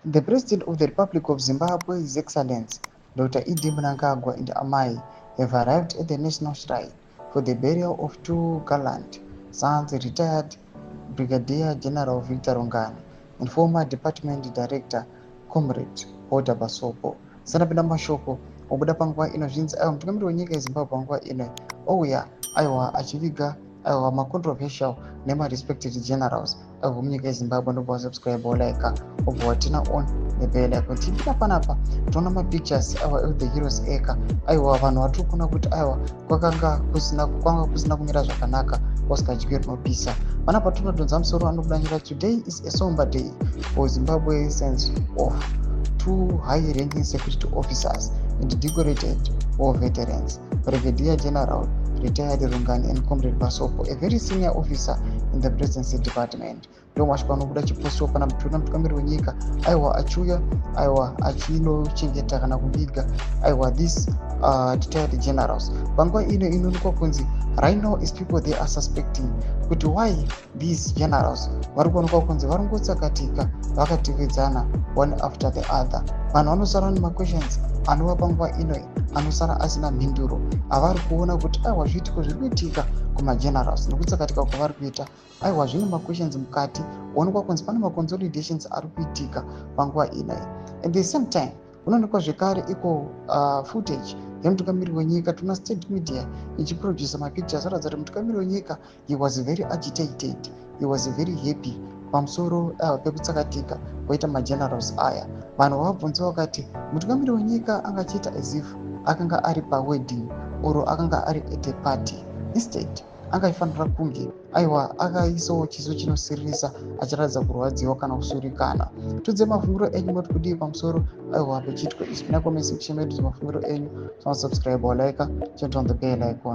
The President of the Republic of Zimbabwe, His Excellency Dr. Idi Mnangagwa and Amai have arrived at the National Shrine for the burial of two gallant sons, retired Brigadier General Victor Rungani and former Department Director Comrade Hoda Basopo. Sanapinda mashoko obuda panguva ino zvinzi aiwa mutungamiri wenyika yeZimbabwe panguva ino ouya aiwa achiviga aiwa macontroversial nemarespected generals aiwa munyika yeZimbabwe ndobva wasubscribe walaika obva watina on nebell icon. Tipinda panapa toona mapictures aiwa the heroes eka aiwa vanhu vatiri kuona kuti aiwa kwanga kusina kumira zvakanaka kwasikadyiwe rinopisa. Panapa tinodonza musoro anobudanyira today is a somber day for Zimbabwe sense of two high-ranking security officers and decorated war veterans, Brigadier General retired Rungani and Comrade Basopo, a very senior officer in the Presidency Department. Ndomashwa panobuda chipostiwa pana mutungamiri wenyika aiwa achiuya aiwa achinochengeta kana kuviga aiwa this retired generals. Panguva ino inoonekwa kunzi right now is people they are suspecting kuti why these generals vari kuonekwa kunzi vari ngotsakatika vakatevedzana one after the other. Vanhu vanosara nemaquestions anova panguva ino anosara asina mhinduro. Havari kuona kuti aiwa zviitiko zviri kuitika kumagenerals nekutsakatika kwavari kuita aiwa zvine maquestions mukati. Kuonekwa kunzi pane maconsolidations ari kuitika panguva ino. At the same time unoonekwa zvekare iko footage yemutungamiri wenyika. Tuna state media ichiproduce mapictures aratidza kuti mutungamiri wenyika he was very agitated, he was very happy pamusoro pekutsakatika kwaita magenerals aya. Vanhu vabvunza vakati mutungamiri wenyika anga achiita as if akanga ari pawedding oro akanga ari at a party. Instead anga aifanira kunge aiwa akaisawo chiso chinosiririsa achiratidza kurwadziwa kana kusurikana. Tudze mafungiro enyu moti kudii pamusoro aiwa pechiitiko izvi. Nakomesi kuchemedza mafungiro enyu. Subscribe walaika, turn on the bell icon.